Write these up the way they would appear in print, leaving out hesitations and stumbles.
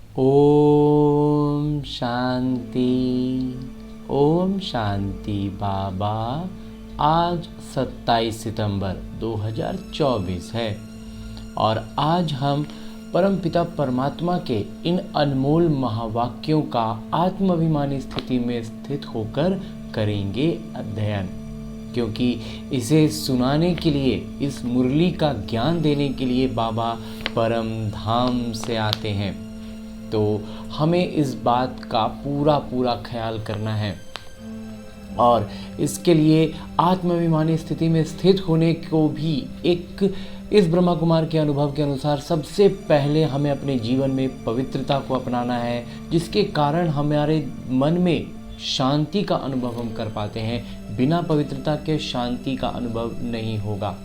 ओम शांति। ओम शांति बाबा। आज 27 सितंबर 2024 है और आज हम परमपिता परमात्मा के इन अनमोल महावाक्यों का आत्माभिमानी स्थिति में स्थित होकर करेंगे अध्ययन, क्योंकि इसे सुनाने के लिए, इस मुरली का ज्ञान देने के लिए बाबा परम धाम से आते हैं। तो हमें इस बात का पूरा ख्याल करना है और इसके लिए आत्माभिमानी स्थिति में स्थित होने को भी इस ब्रह्मा कुमार के अनुभव के अनुसार सबसे पहले हमें अपने जीवन में पवित्रता को अपनाना है, जिसके कारण हमारे मन में शांति का अनुभव हम कर पाते हैं। बिना पवित्रता के शांति का अनुभव नहीं होगा।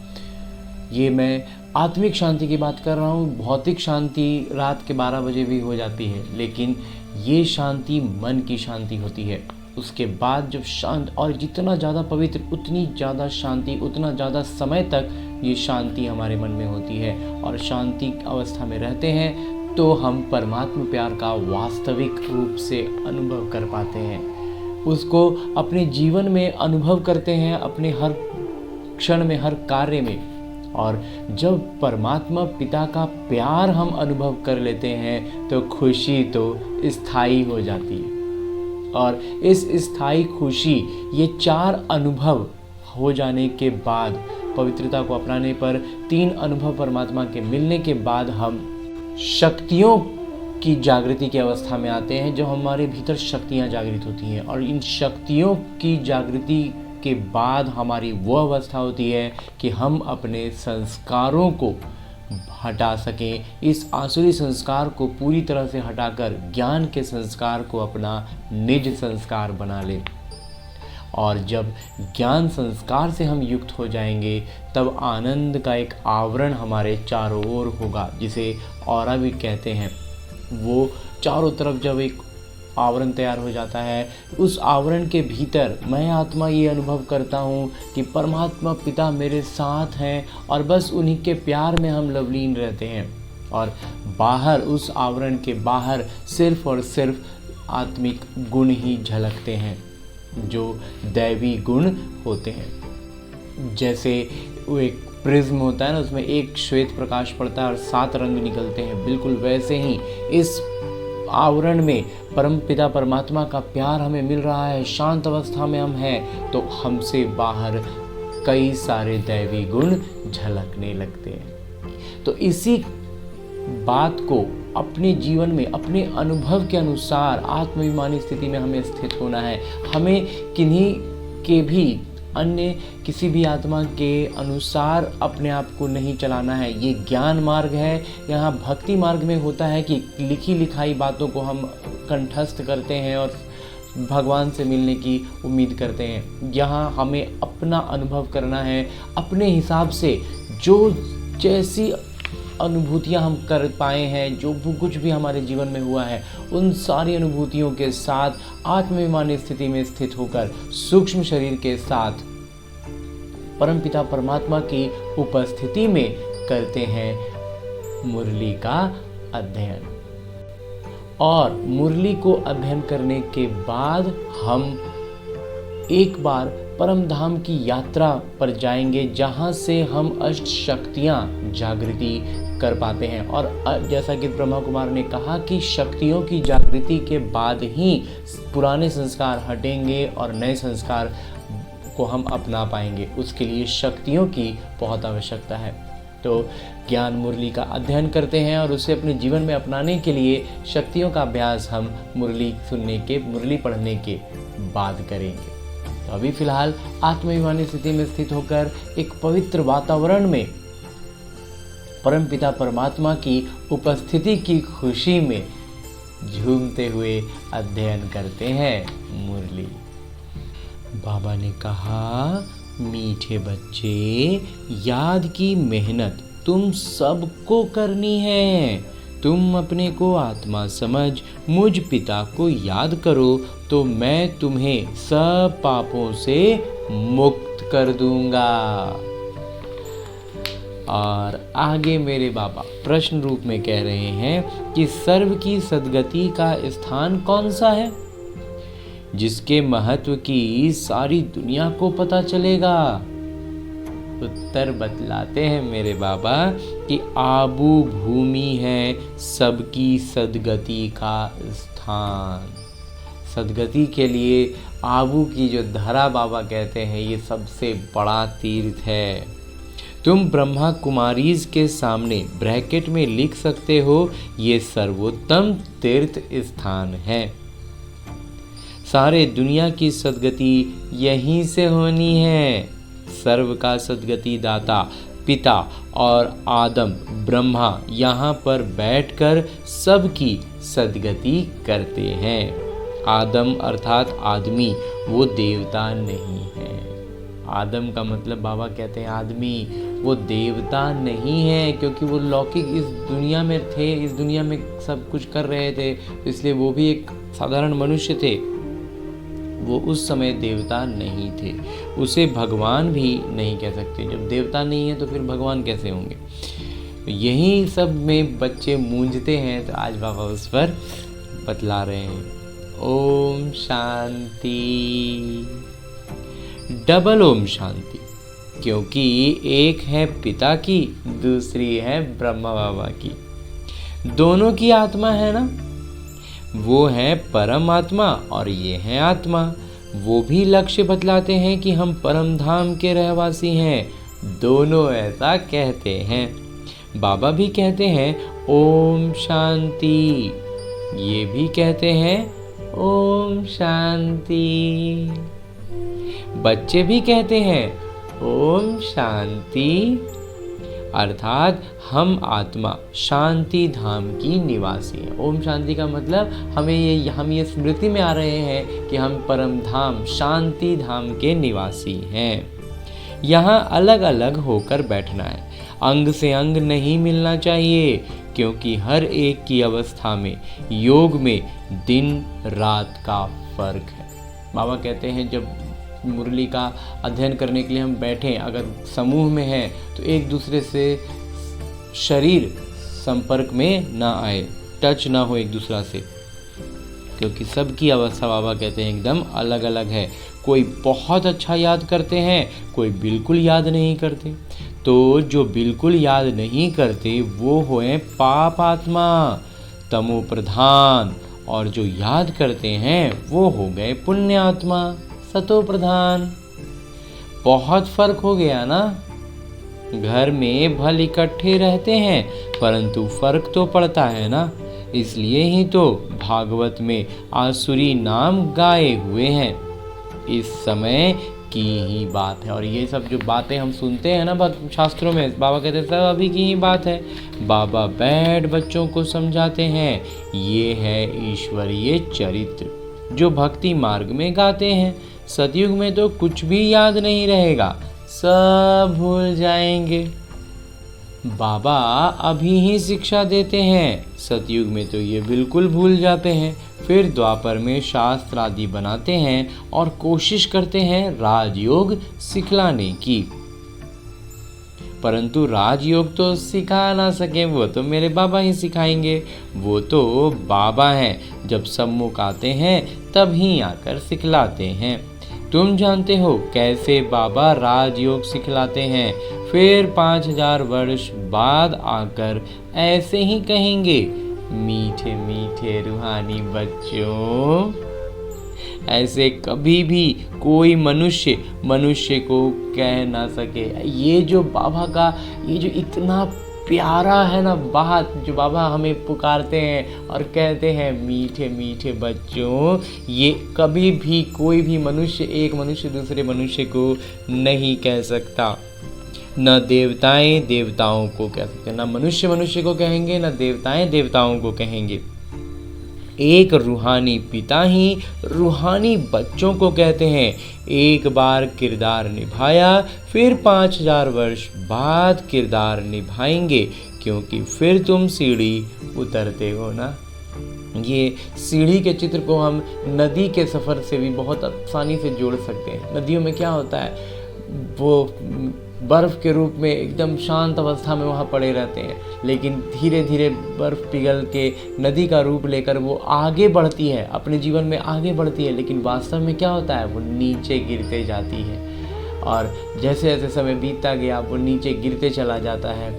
ये मैं आत्मिक शांति की बात कर रहा हूँ। भौतिक शांति रात के 12 बजे भी हो जाती है, लेकिन ये शांति मन की शांति होती है। उसके बाद जब शांत, और जितना ज़्यादा पवित्र उतनी ज़्यादा शांति, उतना ज़्यादा समय तक ये शांति हमारे मन में होती है और शांति अवस्था में रहते हैं तो हम परमात्मा प्यार का वास्तविक रूप से अनुभव कर पाते हैं। उसको अपने जीवन में अनुभव करते हैं, अपने हर क्षण में, हर कार्य में। और जब परमात्मा पिता का प्यार हम अनुभव कर लेते हैं तो खुशी तो स्थायी हो जाती है। और इस स्थायी खुशी, ये 4 अनुभव हो जाने के बाद, पवित्रता को अपनाने पर 3 अनुभव परमात्मा के मिलने के बाद हम शक्तियों की जागृति की अवस्था में आते हैं, जो हमारे भीतर शक्तियाँ जागृत होती हैं। और इन शक्तियों की जागृति के बाद हमारी वो अवस्था होती है कि हम अपने संस्कारों को हटा सकें, इस आसुरी संस्कार को पूरी तरह से हटाकर ज्ञान के संस्कार को अपना निज संस्कार बना लें। और जब ज्ञान संस्कार से हम युक्त हो जाएंगे तब आनंद का एक आवरण हमारे चारों ओर होगा, जिसे ऑरा भी कहते हैं। वो चारों तरफ जब एक आवरण तैयार हो जाता है, उस आवरण के भीतर मैं आत्मा ये अनुभव करता हूँ कि परमात्मा पिता मेरे साथ हैं और बस उन्हीं के प्यार में हम लवलीन रहते हैं। और बाहर, उस आवरण के बाहर सिर्फ और सिर्फ आत्मिक गुण ही झलकते हैं, जो दैवी गुण होते हैं। जैसे वो एक प्रिज्म होता है ना, उसमें एक श्वेत प्रकाश पड़ता है और 7 रंग निकलते हैं, बिल्कुल वैसे ही इस आवरण में परमपिता परमात्मा का प्यार हमें मिल रहा है, शांत अवस्था में हम हैं, तो हमसे बाहर कई सारे दैवी गुण झलकने लगते हैं। तो इसी बात को अपने जीवन में, अपने अनुभव के अनुसार आत्माभिमानी स्थिति में हमें स्थित होना है। हमें किन्हीं के भी, अन्य किसी भी आत्मा के अनुसार अपने आप को नहीं चलाना है। ये ज्ञान मार्ग है। यहाँ भक्ति मार्ग में होता है कि लिखी लिखाई बातों को हम कंठस्थ करते हैं और भगवान से मिलने की उम्मीद करते हैं। यहाँ हमें अपना अनुभव करना है, अपने हिसाब से जो जैसी अनुभूतियाँ हम कर पाए हैं, जो कुछ भी हमारे जीवन में हुआ है, उन सारी अनुभूतियों के साथ आत्माभिमानी स्थिति में स्थित होकर सूक्ष्म शरीर के साथ परमपिता परमात्मा की उपस्थिति में करते हैं मुरली का अध्ययन। और मुरली को अध्ययन करने के बाद हम एक बार परम धाम की यात्रा पर जाएंगे, जहाँ से हम अष्ट शक्तियाँ जागृति कर पाते हैं। और जैसा कि ब्रह्मा कुमार ने कहा कि शक्तियों की जागृति के बाद ही पुराने संस्कार हटेंगे और नए संस्कार को हम अपना पाएंगे। उसके लिए शक्तियों की बहुत आवश्यकता है। तो ज्ञान मुरली का अध्ययन करते हैं और उसे अपने जीवन में अपनाने के लिए शक्तियों का अभ्यास हम मुरली सुनने के, मुरली पढ़ने के बाद करेंगे। तो अभी फिलहाल आत्माभिमानी स्थिति में स्थित होकर एक पवित्र वातावरण में परमपिता परमात्मा की उपस्थिति की खुशी में झूमते हुए अध्ययन करते हैं मुरली। बाबा ने कहा, मीठे बच्चे, याद की मेहनत तुम सबको करनी है। तुम अपने को आत्मा समझ मुझ पिता को याद करो तो मैं तुम्हें सब पापों से मुक्त कर दूंगा। और आगे मेरे बाबा प्रश्न रूप में कह रहे हैं कि सर्व की सद्गति का स्थान कौन सा है, जिसके महत्व की सारी दुनिया को पता चलेगा। उत्तर बतलाते हैं मेरे बाबा कि आबू भूमि है सबकी सद्गति का स्थान। सद्गति के लिए आबू की जो धरा बाबा कहते हैं ये सबसे बड़ा तीर्थ है। तुम ब्रह्मा कुमारीज के सामने ब्रैकेट में लिख सकते हो, ये सर्वोत्तम तीर्थ स्थान है। सारे दुनिया की सद्गति यहीं से होनी है। सर्व का सद्गति दाता पिता और आदम ब्रह्मा यहाँ पर बैठकर सबकी सद्गति करते हैं। आदम अर्थात आदमी, वो देवता नहीं है। आदम का मतलब बाबा कहते हैं आदमी, वो देवता नहीं है, क्योंकि वो लौकिक इस दुनिया में थे, इस दुनिया में सब कुछ कर रहे थे, इसलिए वो भी एक साधारण मनुष्य थे। वो उस समय देवता नहीं थे, उसे भगवान भी नहीं कह सकते। जब देवता नहीं है तो फिर भगवान कैसे होंगे। यही सब में बच्चे मूंझते हैं, तो आज बाबा उस पर बतला रहे हैं। ओम शांति। डबल ओम शांति, क्योंकि एक है पिता की, दूसरी है ब्रह्मा बाबा की। दोनों की आत्मा है ना, वो है परम आत्मा और ये है आत्मा। वो भी लक्ष्य बतलाते हैं कि हम परम धाम के रहवासी हैं। दोनों ऐसा कहते हैं। बाबा भी कहते हैं ओम शांति, ये भी कहते हैं ओम शांति। बच्चे भी कहते हैं ओम शांति, अर्थात हम आत्मा शांति धाम की निवासी हैं। ओम शांति का मतलब हम ये स्मृति में आ रहे हैं कि हम परम धाम शांति धाम के निवासी हैं। यहाँ अलग अलग होकर बैठना है, अंग से अंग नहीं मिलना चाहिए, क्योंकि हर एक की अवस्था में योग में दिन रात का फर्क है। बाबा कहते हैं जब मुरली का अध्ययन करने के लिए हम बैठें, अगर समूह में हैं तो एक दूसरे से शरीर संपर्क में ना आए, टच ना हो एक दूसरा से, क्योंकि सबकी अवस्था बाबा कहते हैं एकदम अलग अलग है। कोई बहुत अच्छा याद करते हैं, कोई बिल्कुल याद नहीं करते। तो जो बिल्कुल याद नहीं करते वो होए पाप आत्मा, तमो प्रधान, और जो याद करते हैं वो हो गए पुण्य आत्मा, सतो प्रधान। बहुत फर्क हो गया ना। घर में भल इकट्ठे रहते हैं, परंतु फर्क तो पड़ता है ना। इसलिए ही तो भागवत में आसुरी नाम गाए हुए हैं। इस समय की ही बात है, और ये सब जो बातें हम सुनते हैं ना शास्त्रों में, बाबा कहते हैं सब अभी की ही बात है। बाबा बैठ बच्चों को समझाते हैं। ये है ईश्वरीय चरित्र जो भक्ति मार्ग में गाते हैं। सतयुग में तो कुछ भी याद नहीं रहेगा, सब भूल जाएंगे। बाबा अभी ही शिक्षा देते हैं, सतयुग में तो ये बिल्कुल भूल जाते हैं। फिर द्वापर में शास्त्र आदि बनाते हैं और कोशिश करते हैं राजयोग सिखलाने की, परंतु राजयोग तो सिखा ना सके, वो तो मेरे बाबा ही सिखाएंगे। वो तो बाबा हैं, जब सम्मुख आते हैं तभी आकर सिखलाते हैं। तुम जानते हो कैसे बाबा राजयोग सिखलाते हैं। फिर 5000 वर्ष बाद आकर ऐसे ही कहेंगे, मीठे मीठे रूहानी बच्चों। ऐसे कभी भी कोई मनुष्य को कह ना सके। ये जो बाबा का ये जो इतना प्यारा है ना बात, जो बाबा हमें पुकारते हैं और कहते हैं मीठे मीठे बच्चों, ये कभी भी कोई भी मनुष्य, एक मनुष्य दूसरे मनुष्य को नहीं कह सकता। न देवताएं देवताओं को कह सकते, न मनुष्य मनुष्य को कहेंगे, न देवताएं देवताओं को कहेंगे। एक रूहानी पिता ही रूहानी बच्चों को कहते हैं। एक बार किरदार निभाया, फिर 5000 वर्ष बाद किरदार निभाएंगे, क्योंकि फिर तुम सीढ़ी उतरते हो ना। ये सीढ़ी के चित्र को हम नदी के सफ़र से भी बहुत आसानी से जोड़ सकते हैं। नदियों में क्या होता है, वो बर्फ़ के रूप में एकदम शांत अवस्था में वहाँ पड़े रहते हैं, लेकिन धीरे धीरे बर्फ़ पिघल के नदी का रूप लेकर वो आगे बढ़ती है, अपने जीवन में आगे बढ़ती है, लेकिन वास्तव में क्या होता है, वो नीचे गिरते जाती है। और जैसे जैसे समय बीतता गया वो नीचे गिरते चला जाता है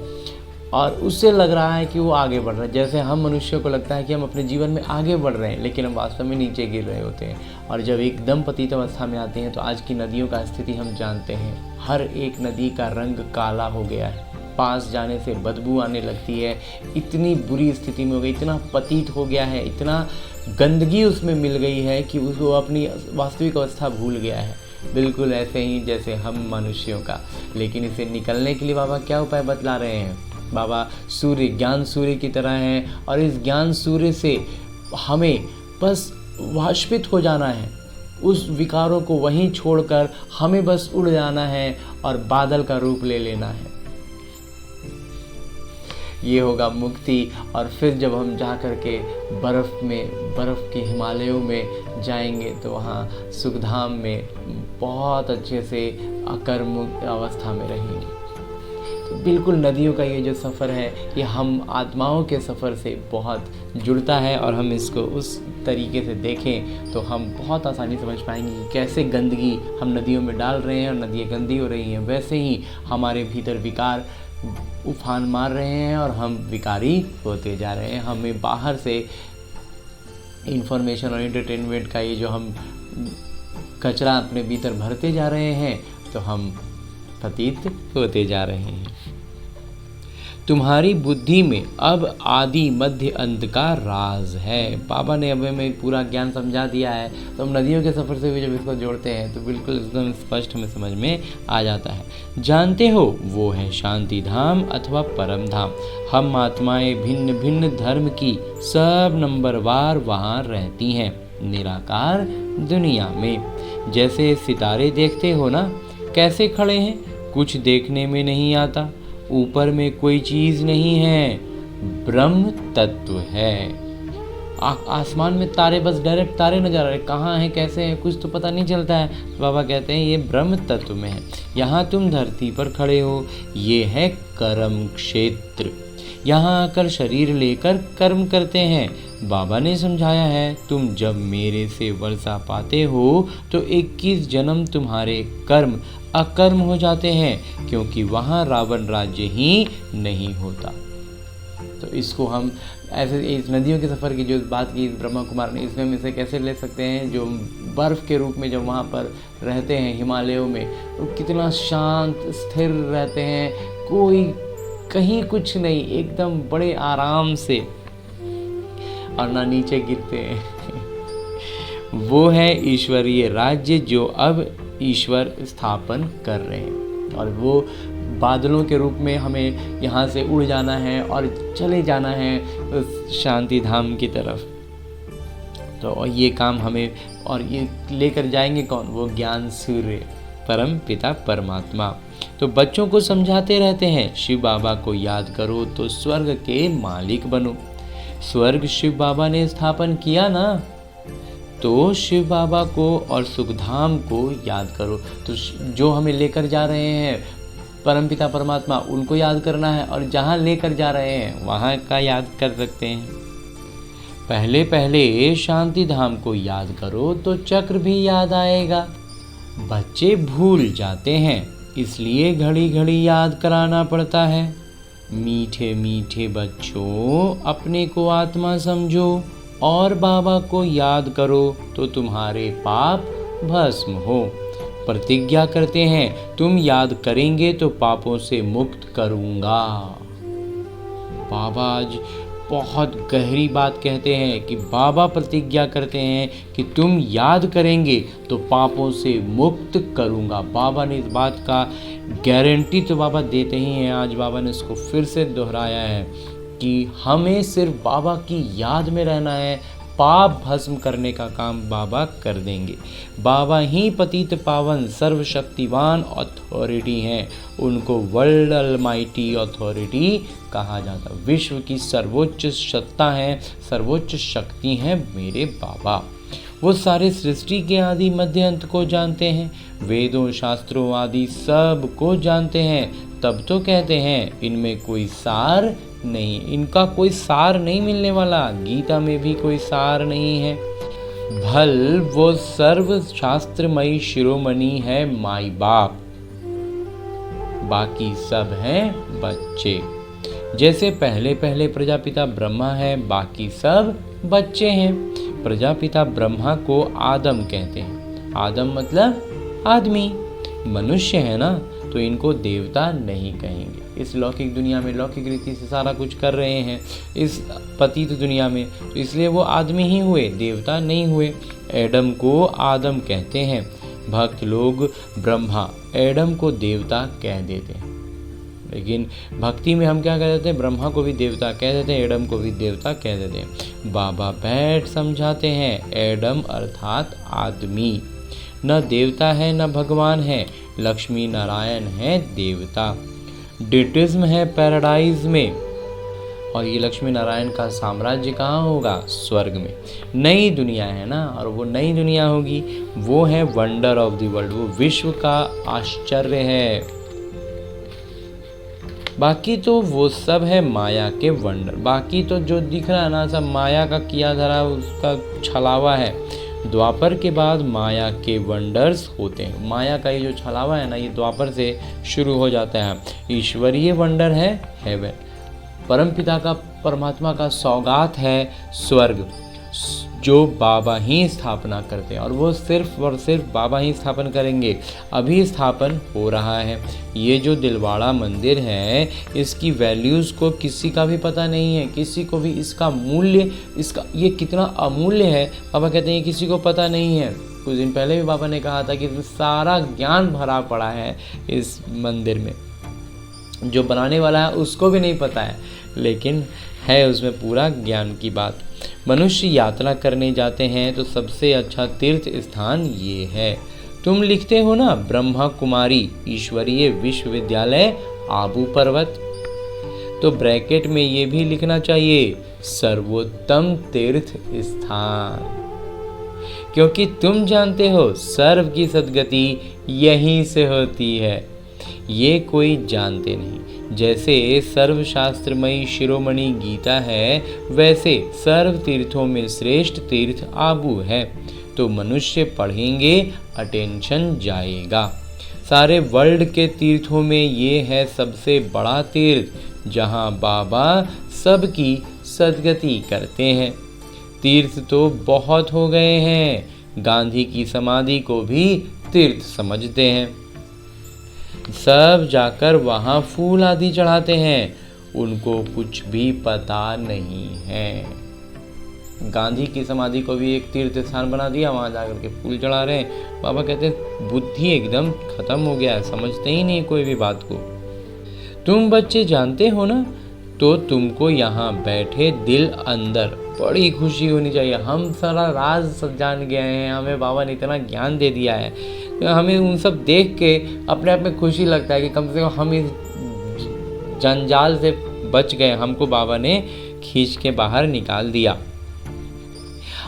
और उससे लग रहा है कि वो आगे बढ़ रहा है। जैसे हम मनुष्यों को लगता है कि हम अपने जीवन में आगे बढ़ रहे हैं, लेकिन हम वास्तव में नीचे गिर रहे होते हैं। और जब एकदम पतित अवस्था में आते हैं तो आज की नदियों का स्थिति हम जानते हैं। हर एक नदी का रंग काला हो गया है, पास जाने से बदबू आने लगती है, इतनी बुरी स्थिति में हो गई, इतना पतित हो गया है, इतना गंदगी उसमें मिल गई है कि उसको अपनी वास्तविक अवस्था भूल गया है। बिल्कुल ऐसे ही जैसे हम मनुष्यों का। लेकिन इसे निकलने के लिए बाबा क्या उपाय बतला रहे हैं? बाबा सूर्य, ज्ञान सूर्य की तरह हैं और इस ज्ञान सूर्य से हमें बस वाष्पित हो जाना है, उस विकारों को वहीं छोड़कर हमें बस उड़ जाना है और बादल का रूप ले लेना है। ये होगा मुक्ति। और फिर जब हम जा कर के बर्फ़ के हिमालयों में जाएंगे तो वहाँ सुखधाम में बहुत अच्छे से अकर्म अवस्था में रहेंगे। तो बिल्कुल नदियों का ये जो सफ़र है ये हम आत्माओं के सफ़र से बहुत जुड़ता है, और हम इसको उस तरीके से देखें तो हम बहुत आसानी समझ पाएंगे कि कैसे गंदगी हम नदियों में डाल रहे हैं और नदियाँ गंदी हो रही हैं। वैसे ही हमारे भीतर विकार उफान मार रहे हैं और हम विकारी होते जा रहे हैं। हमें बाहर से इंफॉर्मेशन और एंटरटेनमेंट का ये जो हम कचरा अपने भीतर भरते जा रहे हैं तो हम पतित होते जा रहे हैं। तुम्हारी बुद्धि में अब आदि मध्य अंत का राज है। बाबा ने अब हमें पूरा ज्ञान समझा दिया है, तो हम नदियों के सफ़र से भी जब इसको जोड़ते हैं तो बिल्कुल एकदम स्पष्ट हमें समझ में आ जाता है। जानते हो वो है शांति धाम अथवा परम धाम। हम आत्माएं भिन्न भिन्न धर्म की सब नंबरवार वहाँ रहती हैं निराकार दुनिया में। जैसे सितारे देखते हो ना, कैसे खड़े हैं, कुछ देखने में नहीं आता, ऊपर में कोई चीज़ नहीं है, ब्रह्म तत्व है। आसमान में तारे बस डायरेक्ट तारे नजर आ रहे, कहाँ हैं कैसे हैं कुछ तो पता नहीं चलता है। बाबा कहते हैं ये ब्रह्म तत्व में है। यहाँ तुम धरती पर खड़े हो, ये है कर्म क्षेत्र। यहाँ आकर शरीर लेकर कर्म करते हैं। बाबा ने समझाया है तुम जब मेरे से वर्षा पाते हो तो 21 जन्म तुम्हारे कर्म अकर्म हो जाते हैं, क्योंकि वहाँ रावण राज्य ही नहीं होता। तो इसको हम ऐसे इस नदियों के सफ़र की जो बात की ब्रह्मा कुमार ने, इसमें हम इसे कैसे ले सकते हैं? जो बर्फ़ के रूप में जब वहाँ पर रहते हैं हिमालयों में, तो कितना शांत स्थिर रहते हैं, कोई कहीं कुछ नहीं, एकदम बड़े आराम से, और ना नीचे गिरते हैं। वो है ईश्वरीय राज्य जो अब ईश्वर स्थापन कर रहे हैं, और वो बादलों के रूप में हमें यहाँ से उड़ जाना है और चले जाना है उस शांति धाम की तरफ। तो ये काम हमें, और ये लेकर जाएंगे कौन? वो ज्ञान सूर्य परम पिता परमात्मा। तो बच्चों को समझाते रहते हैं शिव बाबा को याद करो तो स्वर्ग के मालिक बनो। स्वर्ग शिव बाबा ने स्थापन किया ना, तो शिव बाबा को और सुखधाम को याद करो। तो जो हमें लेकर जा रहे हैं परमपिता परमात्मा, उनको याद करना है, और जहाँ लेकर जा रहे हैं वहाँ का याद कर सकते हैं। पहले पहले शांति धाम को याद करो तो चक्र भी याद आएगा। बच्चे भूल जाते हैं, इसलिए घड़ी घड़ी याद कराना पड़ता है। मीठे मीठे बच्चों, अपने को आत्मा समझो और बाबा को याद करो तो तुम्हारे पाप भस्म हो। प्रतिज्ञा करते हैं तुम याद करेंगे तो पापों से मुक्त करूँगा। बाबा आज बहुत गहरी बात कहते हैं कि बाबा प्रतिज्ञा करते हैं कि तुम याद करेंगे तो पापों से मुक्त करूँगा। बाबा ने इस बात का गारंटी तो बाबा देते ही हैं। आज बाबा ने इसको फिर से दोहराया है कि हमें सिर्फ बाबा की याद में रहना है, पाप भस्म करने का काम बाबा कर देंगे। बाबा ही पतित पावन सर्वशक्तिवान अथॉरिटी हैं, उनको वर्ल्ड अलमाइटी अथॉरिटी कहा जाता है। विश्व की सर्वोच्च सत्ता है, सर्वोच्च शक्ति हैं मेरे बाबा। वो सारे सृष्टि के आदि मध्य अंत को जानते हैं, वेदों शास्त्रों आदि सब को जानते हैं, तब तो कहते हैं इनमें कोई सार नहीं, इनका कोई सार नहीं मिलने वाला। गीता में भी कोई सार नहीं है। भल वो सर्व शास्त्रमयी शिरोमणि है माई बाप, बाकी सब हैं बच्चे। जैसे पहले पहले प्रजापिता ब्रह्मा है, बाकी सब बच्चे हैं। प्रजापिता ब्रह्मा को आदम कहते हैं। आदम मतलब आदमी, मनुष्य है ना, तो इनको देवता नहीं कहेंगे। इस लौकिक दुनिया में लौकिक रीति से सारा कुछ कर रहे हैं इस पतित दुनिया में, तो इसलिए वो आदमी ही हुए, देवता नहीं हुए। एडम को आदम कहते हैं। भक्त लोग ब्रह्मा एडम को देवता कह देते हैं, लेकिन भक्ति में हम क्या कह देते हैं, ब्रह्मा को भी देवता कह देते हैं, एडम को भी देवता कह देते हैं। बाबा बैठ समझाते हैं, एडम अर्थात आदमी न देवता है न भगवान है, लक्ष्मी नारायण है देवता। डिटिज्म है पैराडाइज में, और ये लक्ष्मी नारायण का साम्राज्य कहाँ होगा, स्वर्ग में। नई दुनिया है ना, और वो नई दुनिया होगी, वो है वंडर ऑफ द वर्ल्ड, वो विश्व का आश्चर्य है। बाकी तो वो सब है माया के वंडर, बाकी तो जो दिख रहा है ना सब माया का किया धरा उसका छलावा है। द्वापर के बाद माया के वंडर्स होते हैं। माया का ये जो छलावा है ना, ये द्वापर से शुरू हो जाता है। ईश्वरीय वंडर है हेवन, परमपिता का परमात्मा का सौगात है स्वर्ग, जो बाबा ही स्थापना करते हैं, और वो सिर्फ और सिर्फ बाबा ही स्थापन करेंगे। अभी स्थापन हो रहा है। ये जो दिलवाड़ा मंदिर है, इसकी वैल्यूज़ को किसी का भी पता नहीं है, किसी को भी इसका मूल्य, इसका ये कितना अमूल्य है, बाबा कहते हैं किसी को पता नहीं है। कुछ दिन पहले भी बाबा ने कहा था कि इसमें सारा ज्ञान भरा पड़ा है इस मंदिर में, जो बनाने वाला है उसको भी नहीं पता है, लेकिन है उसमें पूरा ज्ञान की बात। मनुष्य यात्रा करने जाते हैं तो सबसे अच्छा तीर्थ स्थान ये है। तुम लिखते हो ना ब्रह्मा कुमारी ईश्वरीय विश्वविद्यालय आबू पर्वत, तो ब्रैकेट में ये भी लिखना चाहिए सर्वोत्तम तीर्थ स्थान, क्योंकि तुम जानते हो सर्व की सद्गति यहीं से होती है, ये कोई जानते नहीं। जैसे सर्वशास्त्रमयी शिरोमणि गीता है, वैसे सर्व तीर्थों में श्रेष्ठ तीर्थ आबू है। तो मनुष्य पढ़ेंगे अटेंशन जाएगा। सारे वर्ल्ड के तीर्थों में ये है सबसे बड़ा तीर्थ, जहाँ बाबा सबकी सद्गति करते हैं। तीर्थ तो बहुत हो गए हैं, गांधी की समाधि को भी तीर्थ समझते हैं। सब जाकर वहाँ फूल आदि चढ़ाते हैं, उनको कुछ भी पता नहीं है। गांधी की समाधि को भी एक तीर्थ स्थान बना दिया, वहाँ जाकर के फूल चढ़ा रहे हैं। बाबा कहते हैं बुद्धि एकदम खत्म हो गया है, समझते ही नहीं कोई भी बात को। तुम बच्चे जानते हो ना, तो तुमको यहाँ बैठे दिल अंदर बड़ी खुशी होनी चाहिए। हम सारा राज सब जान गए हैं, हमें बाबा ने इतना ज्ञान दे दिया है, हमें उन सब देख के अपने आप में खुशी लगता है कि कम से कम हम इस जंजाल से बच गए, हमको बाबा ने खींच के बाहर निकाल दिया।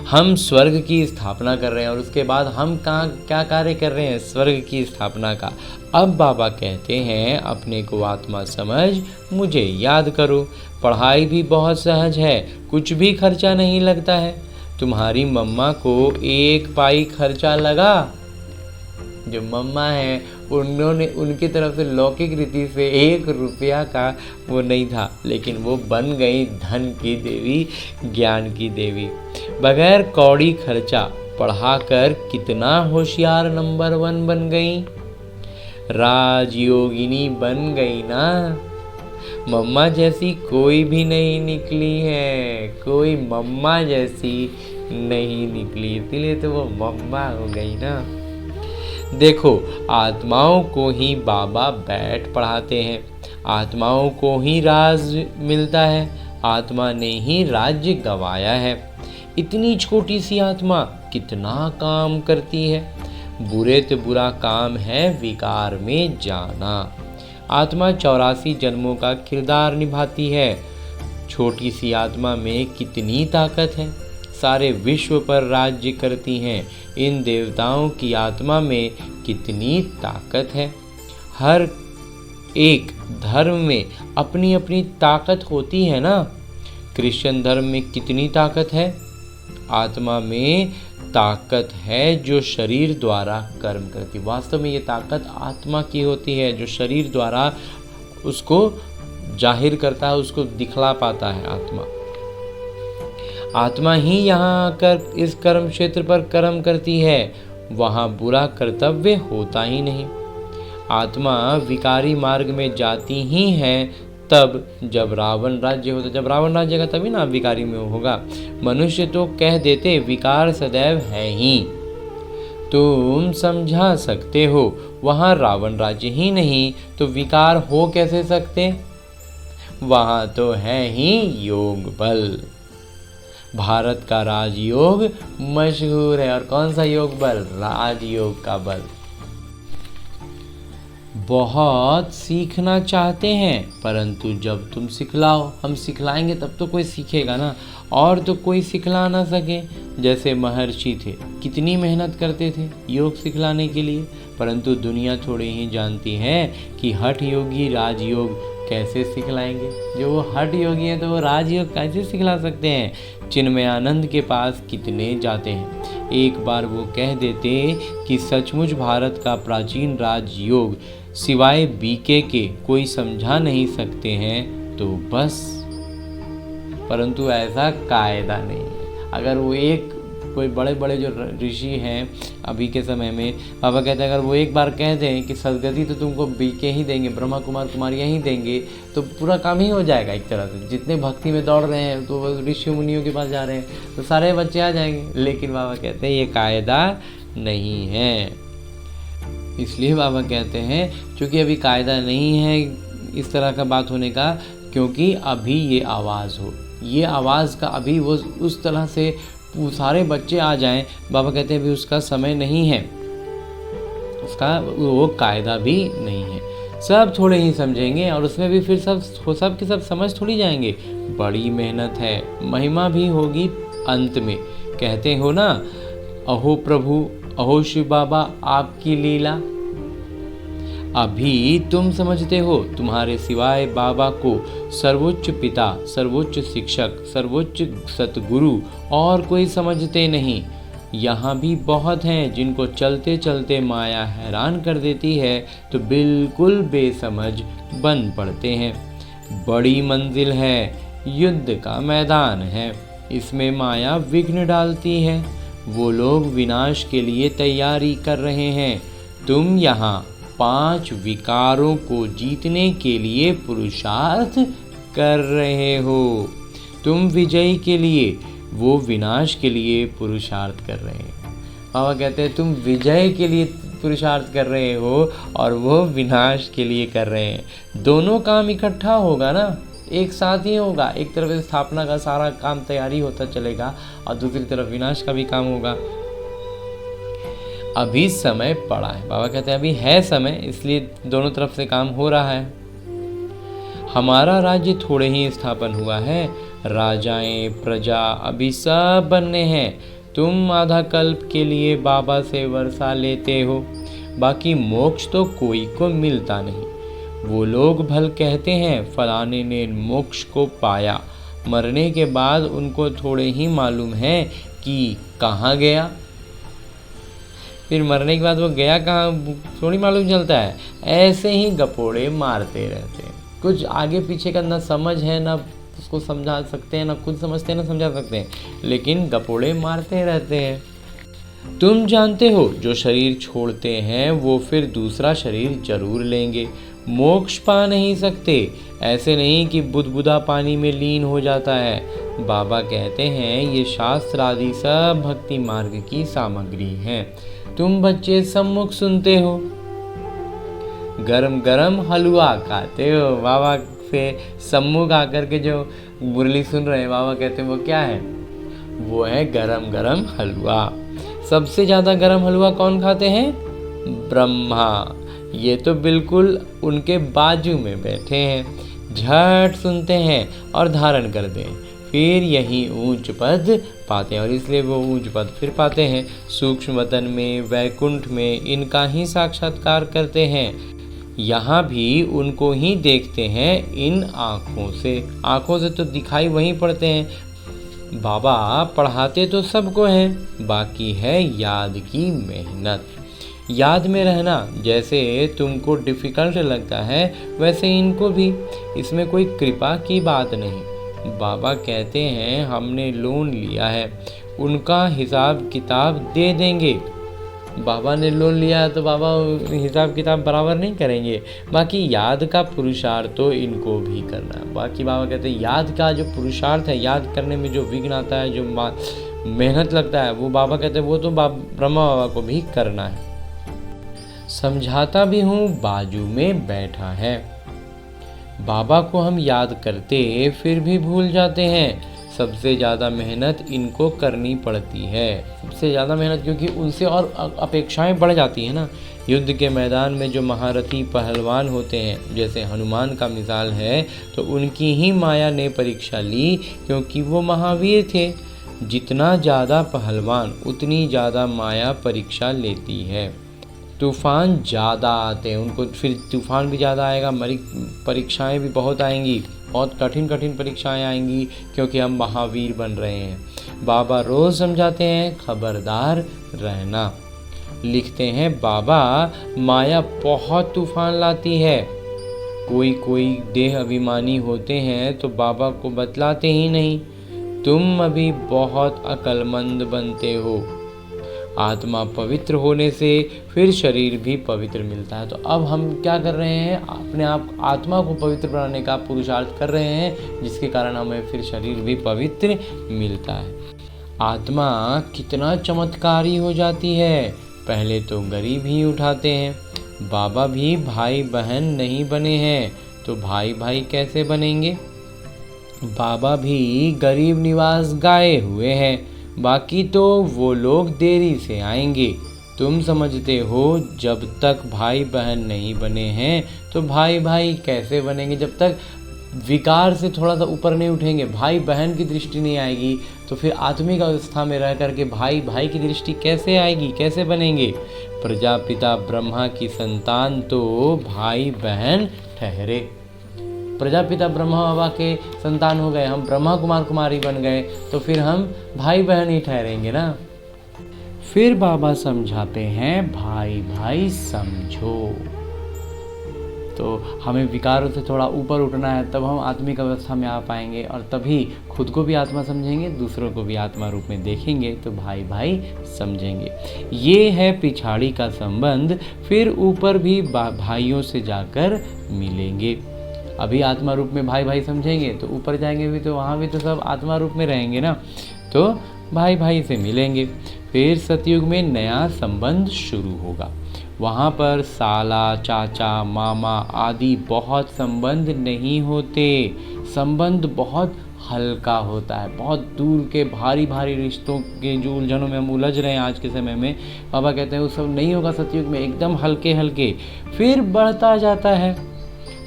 हम स्वर्ग की स्थापना कर रहे हैं, और उसके बाद हम क्या कार्य कर रहे हैं, स्वर्ग की स्थापना का। अब बाबा कहते हैं अपने को आत्मा समझ, मुझे याद करो। पढ़ाई भी बहुत सहज है, कुछ भी खर्चा नहीं लगता है। तुम्हारी मम्मा को 1 पाई खर्चा लगा, जो मम्मा है उन्होंने उनकी तरफ से लौकिक रीति से 1 रुपया का वो नहीं था, लेकिन वो बन गई धन की देवी, ज्ञान की देवी। बगैर कौड़ी खर्चा पढ़ाकर कितना होशियार नंबर 1 बन गई, राजयोगिनी बन गई ना। मम्मा जैसी कोई भी नहीं निकली है, कोई मम्मा जैसी नहीं निकली, इसलिए तो वो मम्मा हो गई ना। देखो, आत्माओं को ही बाबा बैठ पढ़ाते हैं, आत्माओं को ही राज मिलता है, आत्मा ने ही राज्य गंवाया है। इतनी छोटी सी आत्मा कितना काम करती है। बुरे तो बुरा काम है विकार में जाना। आत्मा 84 जन्मों का किरदार निभाती है। छोटी सी आत्मा में कितनी ताकत है। सारे विश्व पर राज्य करती हैं। इन देवताओं की आत्मा में कितनी ताकत है। हर एक धर्म में अपनी अपनी ताकत होती है ना। क्रिश्चियन धर्म में कितनी ताकत है? आत्मा में ताकत है जो शरीर द्वारा कर्म करती। वास्तव में ये ताकत आत्मा की होती है जो शरीर द्वारा उसको जाहिर करता है, उसको दिखला पाता है। आत्मा ही यहाँ आकर इस कर्म क्षेत्र पर कर्म करती है, वहाँ बुरा कर्तव्य होता ही नहीं। आत्मा विकारी मार्ग में जाती ही है तब जब रावण राज्य होता। जब रावण राज्य का तभी ना विकारी में होगा। मनुष्य तो कह देते विकार सदैव है ही। तुम समझा सकते हो वहाँ रावण राज्य ही नहीं तो विकार हो कैसे सकते? वहाँ तो है ही योग बल। भारत का राजयोग मशहूर है। और कौन सा योग बल? राजयोग का बल। बहुत सीखना चाहते हैं परंतु जब तुम सिखलाओ, हम सिखलाएंगे तब तो कोई सीखेगा ना, और तो कोई सिखला ना सके। जैसे महर्षि थे, कितनी मेहनत करते थे योग सिखलाने के लिए, परंतु दुनिया थोड़ी ही जानती है कि हठ योगी राजयोग कैसे सिखलाएंगे। जो वो हठ योगी हैं तो वो राजयोग कैसे सिखला सकते हैं। चिन्मयानंद के पास कितने जाते हैं, एक बार वो कह देते कि सचमुच भारत का प्राचीन राजयोग सिवाय बीके के कोई समझा नहीं सकते हैं तो बस। परंतु ऐसा कायदा नहीं है। अगर वो एक कोई बड़े बड़े जो ऋषि हैं अभी के समय में, बाबा कहते हैं अगर वो एक बार कह दें कि सदगति तो तुमको बीके ही देंगे, ब्रह्मा कुमार कुमारियाँ ही देंगे, तो पूरा काम ही हो जाएगा। एक तरह से जितने भक्ति में दौड़ रहे हैं तो ऋषि मुनियों के पास जा रहे हैं तो सारे बच्चे आ जाएंगे। लेकिन बाबा कहते हैं ये कायदा नहीं है। इसलिए बाबा कहते हैं क्योंकि अभी कायदा नहीं है इस तरह का बात होने का, क्योंकि अभी ये आवाज़ हो, ये आवाज़ का अभी वो उस तरह से सारे बच्चे आ जाएं, बाबा कहते हैं अभी उसका समय नहीं है, उसका वो कायदा भी नहीं है। सब थोड़े ही समझेंगे और उसमें भी फिर सब के सब समझ थोड़ी जाएंगे। बड़ी मेहनत है, महिमा भी होगी अंत में। कहते हो ना, अहो प्रभु अहो शिव बाबा आपकी लीला। अभी तुम समझते हो, तुम्हारे सिवाय बाबा को सर्वोच्च पिता, सर्वोच्च शिक्षक, सर्वोच्च सतगुरु और कोई समझते नहीं। यहाँ भी बहुत हैं जिनको चलते चलते माया हैरान कर देती है तो बिल्कुल बेसमझ बन पड़ते हैं। बड़ी मंजिल है, युद्ध का मैदान है, इसमें माया विघ्न डालती है। वो लोग विनाश के लिए तैयारी कर रहे हैं। तुम यहाँ 5 विकारों को जीतने के लिए पुरुषार्थ कर रहे हो। तुम विजय के लिए, वो विनाश के लिए पुरुषार्थ कर रहे हैं। बाबा कहते हैं तुम विजय के लिए पुरुषार्थ कर रहे हो और वो विनाश के लिए कर रहे हैं। दोनों काम इकट्ठा होगा ना, एक साथ ही होगा। एक तरफ स्थापना का सारा काम तैयारी होता चलेगा और दूसरी तरफ विनाश का भी काम होगा। अभी समय पड़ा है, बाबा कहते हैं अभी है समय, इसलिए दोनों तरफ से काम हो रहा है। हमारा राज्य थोड़े ही स्थापन हुआ है, राजाएं प्रजा अभी सब बनने हैं। तुम आधा कल्प के लिए बाबा से वर्षा लेते हो, बाकी मोक्ष तो कोई को मिलता नहीं। वो लोग भल कहते हैं फलाने ने मोक्ष को पाया, मरने के बाद उनको थोड़े ही मालूम है कि कहाँ गया। फिर मरने के बाद वो गया कहाँ थोड़ी मालूम चलता है। ऐसे ही गपोड़े मारते रहते हैं, कुछ आगे पीछे का ना समझ है, ना उसको समझा सकते हैं, ना खुद समझते हैं ना समझा सकते हैं, लेकिन गपोड़े मारते रहते हैं। तुम जानते हो जो शरीर छोड़ते हैं वो फिर दूसरा शरीर जरूर लेंगे, मोक्ष पा नहीं सकते। ऐसे नहीं कि बुदबुदा पानी में लीन हो जाता है। बाबा कहते हैं ये शास्त्र आदि सब भक्ति मार्ग की सामग्री है। तुम बच्चे सम्मुख सुनते हो, गरम गरम हलवा खाते हो। बाबा से सम्मुख आकर के जो मुरली सुन रहे हैं, बाबा कहते हैं वो क्या है? वो है गरम गरम हलवा। सबसे ज़्यादा गरम हलवा कौन खाते हैं? ब्रह्मा। ये तो बिल्कुल उनके बाजू में बैठे हैं, झट सुनते हैं और धारण कर दें। फिर यही ऊंच पद पाते हैं, और इसलिए वो ऊंच पद फिर पाते हैं। सूक्ष्म वतन में, वैकुंठ में इनका ही साक्षात्कार करते हैं। यहाँ भी उनको ही देखते हैं इन आँखों से तो दिखाई वहीं पड़ते हैं। बाबा पढ़ाते तो सबको हैं, बाकी है याद की मेहनत। याद में रहना जैसे तुमको डिफ़िकल्ट लगता है, वैसे इनको भी। इसमें कोई कृपा की बात नहीं। बाबा कहते हैं हमने लोन लिया है, उनका हिसाब किताब दे देंगे। बाबा ने लोन लिया है तो बाबा हिसाब किताब बराबर नहीं करेंगे। बाकी याद का पुरुषार्थ तो इनको भी करना है। बाकी बाबा कहते हैं याद का जो पुरुषार्थ है, याद करने में जो विघ्न आता है, जो मेहनत लगता है, वो बाबा कहते हैं वो तो ब्रह्मा बाबा को भी करना है। समझाता भी हूँ बाजू में बैठा है। बाबा को हम याद करते फिर भी भूल जाते हैं। सबसे ज़्यादा मेहनत इनको करनी पड़ती है, सबसे ज़्यादा मेहनत, क्योंकि उनसे और अपेक्षाएं बढ़ जाती हैं ना। युद्ध के मैदान में जो महारथी पहलवान होते हैं, जैसे हनुमान का मिसाल है, तो उनकी ही माया ने परीक्षा ली, क्योंकि वो महावीर थे। जितना ज़्यादा पहलवान उतनी ज़्यादा माया परीक्षा लेती है। तूफ़ान ज़्यादा आते हैं, उनको फिर तूफ़ान भी ज़्यादा आएगा, परीक्षाएं भी बहुत आएंगी, बहुत कठिन कठिन परीक्षाएं आएंगी, क्योंकि हम महावीर बन रहे हैं। बाबा रोज़ समझाते हैं खबरदार रहना। लिखते हैं बाबा माया बहुत तूफ़ान लाती है। कोई देह अभिमानी होते हैं तो बाबा को बतलाते ही नहीं, तुम अभी बहुत अक्लमंद बनते हो। आत्मा पवित्र होने से फिर शरीर भी पवित्र मिलता है। तो अब हम क्या कर रहे हैं, अपने आप आत्मा को पवित्र बनाने का पुरुषार्थ कर रहे हैं, जिसके कारण हमें फिर शरीर भी पवित्र मिलता है। आत्मा कितना चमत्कारी हो जाती है। पहले तो गरीब ही उठाते हैं। बाबा भी भाई बहन नहीं बने हैं, तो भाई भाई कैसे बनेंगे। बाबा भी गरीब निवास गाए हुए हैं, बाकी तो वो लोग देरी से आएंगे। तुम समझते हो जब तक भाई बहन नहीं बने हैं तो भाई भाई कैसे बनेंगे। जब तक विकार से थोड़ा सा ऊपर नहीं उठेंगे, भाई बहन की दृष्टि नहीं आएगी, तो फिर आत्मिक अवस्था में रह करके भाई भाई की दृष्टि कैसे आएगी, कैसे बनेंगे। प्रजापिता ब्रह्मा की संतान तो भाई बहन ठहरे। प्रजापिता ब्रह्मा बाबा के संतान हो गए, हम ब्रह्मा कुमार कुमारी बन गए, तो फिर हम भाई बहन ही ठहरेंगे ना। फिर बाबा समझाते हैं भाई भाई समझो। तो हमें विकारों से थोड़ा ऊपर उठना है, तब हम आत्मिक अवस्था में आ पाएंगे, और तभी खुद को भी आत्मा समझेंगे, दूसरों को भी आत्मा रूप में देखेंगे, तो भाई भाई समझेंगे। ये है पिछाड़ी का संबंध। फिर ऊपर भी भाइयों से जाकर मिलेंगे। अभी आत्मा रूप में भाई भाई समझेंगे, तो ऊपर जाएंगे भी तो वहाँ भी तो सब आत्मा रूप में रहेंगे ना, तो भाई भाई से मिलेंगे। फिर सतयुग में नया संबंध शुरू होगा। वहाँ पर साला, चाचा, मामा आदि बहुत संबंध नहीं होते। संबंध बहुत हल्का होता है। बहुत दूर के भारी भारी रिश्तों के जो उलझनों में हम उलझ रहे हैं आज के समय में, बाबा कहते हैं वो सब नहीं होगा सतयुग में। एकदम हल्के हल्के फिर बढ़ता जाता है।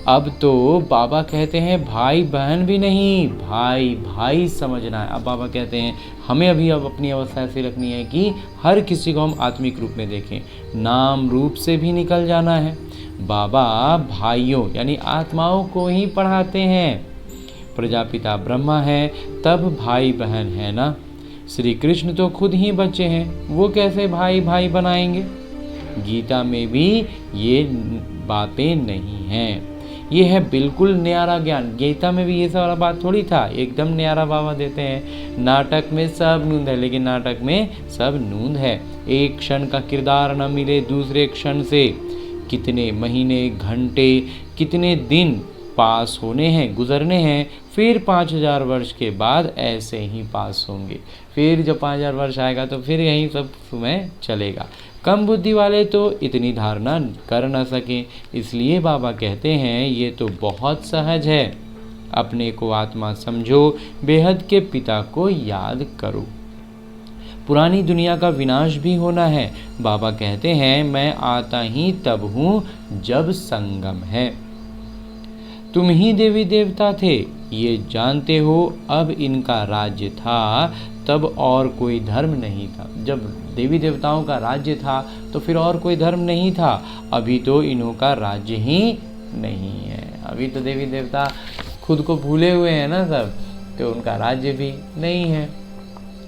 अब तो बाबा कहते हैं भाई बहन भी नहीं, भाई भाई समझना है। अब बाबा कहते हैं हमें अब अपनी अवस्था ऐसी रखनी है कि हर किसी को हम आत्मिक रूप में देखें, नाम रूप से भी निकल जाना है। बाबा भाइयों यानी आत्माओं को ही पढ़ाते हैं। प्रजापिता ब्रह्मा है, तब भाई बहन है ना। श्री कृष्ण तो खुद ही बच्चे हैं, वो कैसे भाई भाई बनाएंगे। गीता में भी ये बातें नहीं हैं। ये है बिल्कुल न्यारा ज्ञान। गीता में भी ये सारा बात थोड़ी था, एकदम न्यारा बाबा देते हैं। नाटक में सब नूंद है, लेकिन नाटक में सब नूंद है। एक क्षण का किरदार न मिले दूसरे क्षण से। कितने महीने, घंटे, कितने दिन पास होने हैं, गुजरने हैं, फिर 5000 वर्ष के बाद ऐसे ही पास होंगे। फिर जब 5000 वर्ष आएगा तो फिर यही सब समय चलेगा। कम बुद्धि वाले तो इतनी धारणा कर न सकें, इसलिए बाबा कहते हैं ये तो बहुत सहज है। अपने को आत्मा समझो, बेहद के पिता को याद करो। पुरानी दुनिया का विनाश भी होना है। बाबा कहते हैं मैं आता ही तब हूँ जब संगम है। तुम ही देवी देवता थे, ये जानते हो। अब इनका राज्य था तब और कोई धर्म नहीं था। जब देवी देवताओं का राज्य था तो फिर और कोई धर्म नहीं था। अभी तो इन्हों का राज्य ही नहीं है। अभी तो देवी देवता खुद को भूले हुए हैं ना सब, तो उनका राज्य भी नहीं है।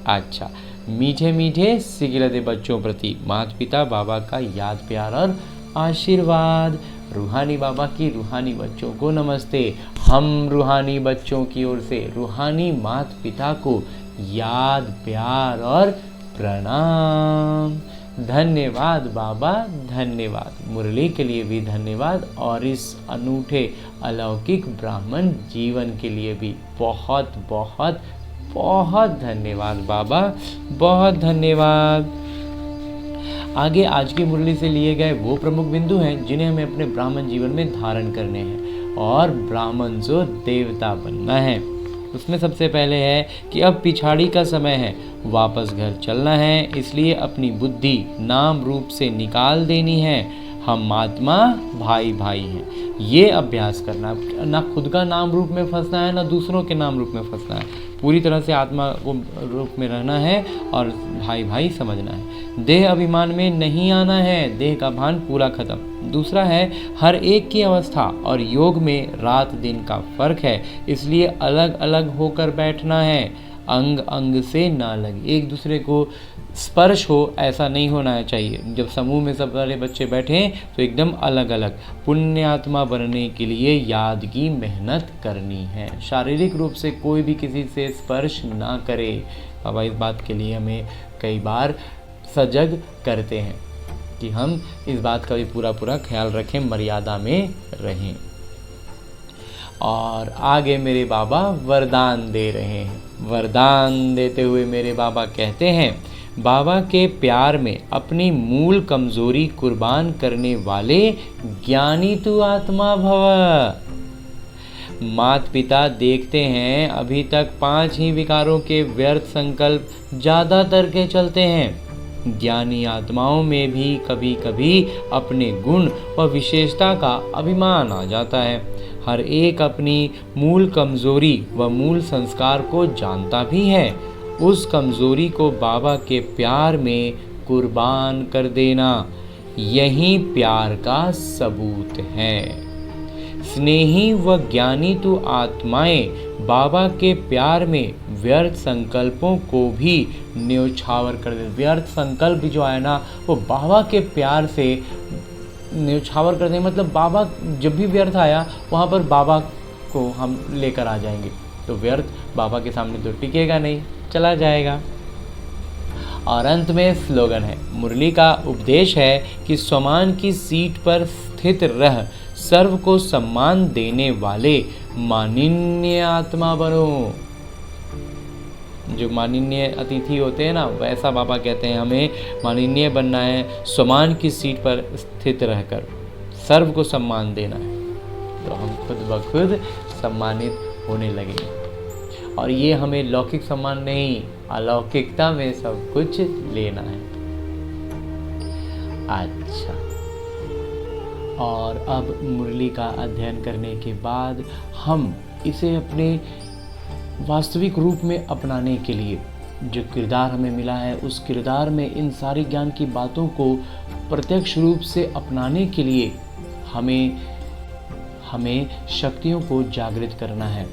अच्छा, मीठे मीठे सिकिलते बच्चों प्रति माता पिता बाबा का याद प्यार और आशीर्वाद। रूहानी बाबा की रूहानी बच्चों को नमस्ते। हम रूहानी बच्चों की ओर से रूहानी माता पिता को याद प्यार और प्रणाम। धन्यवाद बाबा, धन्यवाद। मुरली के लिए भी धन्यवाद और इस अनूठे अलौकिक ब्राह्मण जीवन के लिए भी बहुत बहुत बहुत धन्यवाद बाबा, बहुत धन्यवाद। आगे आज की मुरली से लिए गए वो प्रमुख बिंदु हैं जिन्हें हमें अपने ब्राह्मण जीवन में धारण करने हैं और ब्राह्मण जो देवता बनना है। उसमें सबसे पहले है कि अब पिछाड़ी का समय है, वापस घर चलना है, इसलिए अपनी बुद्धि नाम रूप से निकाल देनी है। हम आत्मा भाई भाई हैं, ये अभ्यास करना। ना खुद का नाम रूप में फंसना है, ना दूसरों के नाम रूप में फंसना है। पूरी तरह से आत्मा को रूप में रहना है और भाई भाई समझना है। देह अभिमान में नहीं आना है, देह का भान पूरा खत्म। दूसरा है हर एक की अवस्था और योग में रात दिन का फर्क है, इसलिए अलग अलग होकर बैठना है। अंग अंग से ना लगे, एक दूसरे को स्पर्श हो ऐसा नहीं होना चाहिए। जब समूह में सब सारे बच्चे बैठे तो एकदम अलग अलग। पुण्यात्मा बनने के लिए याद की मेहनत करनी है। शारीरिक रूप से कोई भी किसी से स्पर्श ना करे। बाबा इस बात के लिए हमें कई बार सजग करते हैं कि हम इस बात का भी पूरा पूरा ख्याल रखें, मर्यादा में रहें। और आगे मेरे बाबा वरदान दे रहे हैं। वरदान देते हुए मेरे बाबा कहते हैं, बाबा के प्यार में अपनी मूल कमजोरी कुर्बान करने वाले ज्ञानी तू आत्मा भव। माता पिता देखते हैं अभी तक 5 ही विकारों के व्यर्थ संकल्प ज़्यादातर के चलते हैं। ज्ञानी आत्माओं में भी कभी कभी अपने गुण व विशेषता का अभिमान आ जाता है। हर एक अपनी मूल कमजोरी व मूल संस्कार को जानता भी है। उस कमजोरी को बाबा के प्यार में कुर्बान कर देना, यही प्यार का सबूत है। स्नेही व ज्ञानी तो आत्माएं बाबा के प्यार में व्यर्थ संकल्पों को भी न्योछावर कर दे। व्यर्थ संकल्प भी जो आया ना, वो बाबा के प्यार से न्योछावर कर दें। मतलब बाबा जब भी व्यर्थ आया वहाँ पर बाबा को हम लेकर आ जाएंगे, तो व्यर्थ बाबा के सामने तो टिकेगा नहीं, चला जाएगा। और अंत में स्लोगन है, मुरली का उपदेश है कि सम्मान की सीट पर स्थित रह सर्व को सम्मान देने वाले माननीय आत्मा बनो। जो माननीय अतिथि होते हैं ना, वैसा बाबा कहते हैं हमें माननीय बनना है। सम्मान की सीट पर स्थित रहकर सर्व को सम्मान देना है, तो हम खुद ब खुद सम्मानित होने लगेंगे। और ये हमें लौकिक सम्मान नहीं, अलौकिकता में सब कुछ लेना है। अच्छा, और अब मुरली का अध्ययन करने के बाद हम इसे अपने वास्तविक रूप में अपनाने के लिए जो किरदार हमें मिला है, उस किरदार में इन सारी ज्ञान की बातों को प्रत्यक्ष रूप से अपनाने के लिए हमें शक्तियों को जागृत करना है।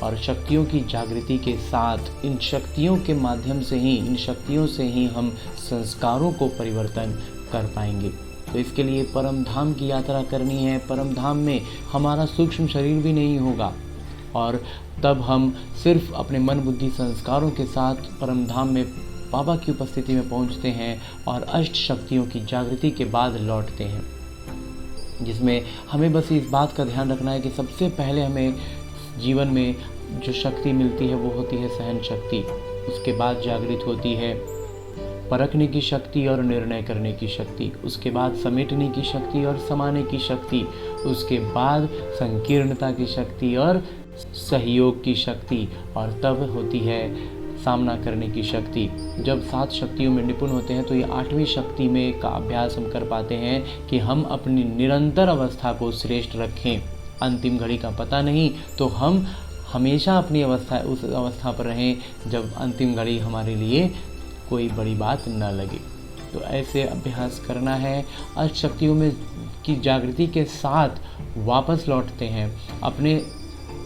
और शक्तियों की जागृति के साथ इन शक्तियों के माध्यम से ही, इन शक्तियों से ही हम संस्कारों को परिवर्तन कर पाएंगे। तो इसके लिए परम धाम की यात्रा करनी है। परम धाम में हमारा सूक्ष्म शरीर भी नहीं होगा और तब हम सिर्फ अपने मन बुद्धि संस्कारों के साथ परम धाम में बाबा की उपस्थिति में पहुंचते हैं और अष्ट शक्तियों की जागृति के बाद लौटते हैं, जिसमें हमें बस इस बात का ध्यान रखना है कि सबसे पहले हमें जीवन में जो शक्ति मिलती है वो होती है सहन शक्ति। उसके बाद जागृत होती है परखने की शक्ति और निर्णय करने की शक्ति। उसके बाद समेटने की शक्ति और समाने की शक्ति। उसके बाद संकीर्णता की शक्ति और सहयोग की शक्ति। और तब होती है सामना करने की शक्ति। जब 7 शक्तियों में निपुण होते हैं तो ये 8वीं शक्ति में का अभ्यास हम कर पाते हैं कि हम अपनी निरंतर अवस्था को श्रेष्ठ रखें। अंतिम घड़ी का पता नहीं, तो हम हमेशा अपनी उस अवस्था पर रहें जब अंतिम घड़ी हमारे लिए कोई बड़ी बात न लगे। तो ऐसे अभ्यास करना है। अष्टशक्तियों में की जागृति के साथ वापस लौटते हैं अपने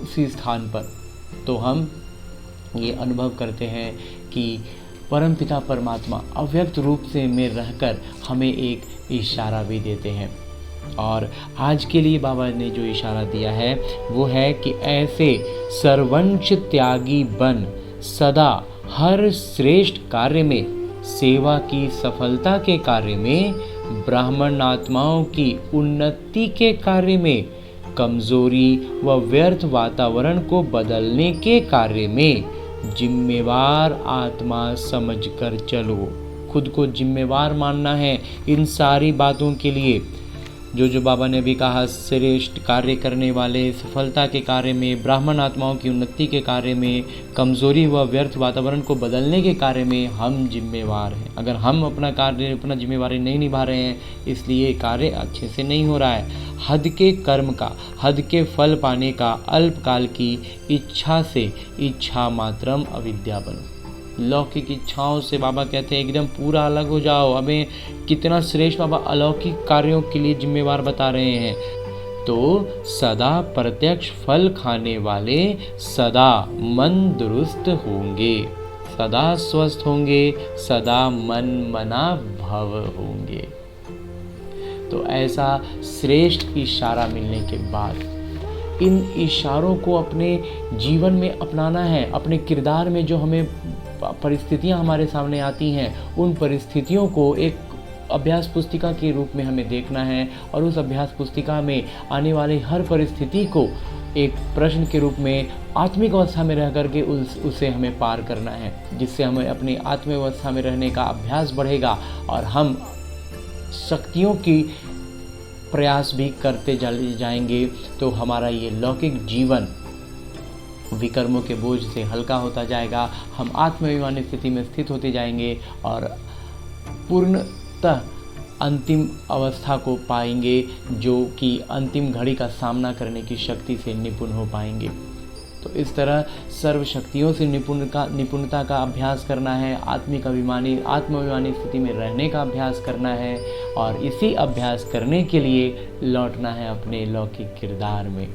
उसी स्थान पर, तो हम ये अनुभव करते हैं कि परमपिता परमात्मा अव्यक्त रूप से में रहकर हमें एक इशारा भी देते हैं। और आज के लिए बाबा ने जो इशारा दिया है वो है कि ऐसे सर्वंश त्यागी बन सदा हर श्रेष्ठ कार्य में, सेवा की सफलता के कार्य में, ब्राह्मण आत्माओं की उन्नति के कार्य में, कमजोरी व व्यर्थ वातावरण को बदलने के कार्य में जिम्मेवार आत्मा समझकर चलो। खुद को जिम्मेवार मानना है इन सारी बातों के लिए। जो बाबा ने भी कहा, श्रेष्ठ कार्य करने वाले, सफलता के कार्य में, ब्राह्मण आत्माओं की उन्नति के कार्य में, कमजोरी व व्यर्थ वातावरण को बदलने के कार्य में हम जिम्मेवार हैं। अगर हम अपना जिम्मेवारी नहीं निभा रहे हैं, इसलिए कार्य अच्छे से नहीं हो रहा है। हद के कर्म का, हद के फल पाने का, अल्पकाल की इच्छा से इच्छा मात्रम अविद्या बनो। लौकिक इच्छाओं से बाबा कहते हैं एकदम पूरा अलग हो जाओ। हमें कितना श्रेष्ठ बाबा अलौकिक कार्यों के लिए जिम्मेवार बता रहे हैं। तो सदा प्रत्यक्ष फल खाने वाले सदा मन दुरुस्त होंगे, सदा स्वस्थ होंगे, सदा मन मना भव होंगे। तो ऐसा श्रेष्ठ इशारा मिलने के बाद इन इशारों को अपने जीवन में अपनाना है। अपने किरदार में जो हमें परिस्थितियां हमारे सामने आती हैं, उन परिस्थितियों को एक अभ्यास पुस्तिका के रूप में हमें देखना है और उस अभ्यास पुस्तिका में आने वाले हर परिस्थिति को एक प्रश्न के रूप में आत्मिक अवस्था में रह करके उसे हमें पार करना है, जिससे हमें अपनी आत्मिक अवस्था में रहने का अभ्यास बढ़ेगा और हम शक्तियों की प्रयास भी करते जाएंगे। तो हमारा ये लौकिक जीवन विकर्मों के बोझ से हल्का होता जाएगा। हम आत्माभिमानी स्थिति में स्थित होते जाएंगे और पूर्णतः अंतिम अवस्था को पाएंगे, जो कि अंतिम घड़ी का सामना करने की शक्ति से निपुण हो पाएंगे। तो इस तरह सर्व शक्तियों से निपुणता का अभ्यास करना है, आत्माभिमानी स्थिति में रहने का अभ्यास करना है और इसी अभ्यास करने के लिए लौटना है अपने लौकिक किरदार में।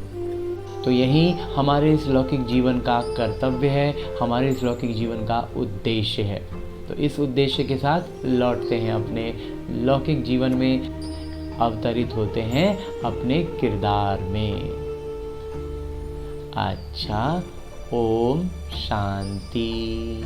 तो यही हमारे इस लौकिक जीवन का कर्तव्य है, हमारे इस लौकिक जीवन का उद्देश्य है। तो इस उद्देश्य के साथ लौटते हैं अपने लौकिक जीवन में, अवतरित होते हैं अपने किरदार में। अच्छा, ओम शांति।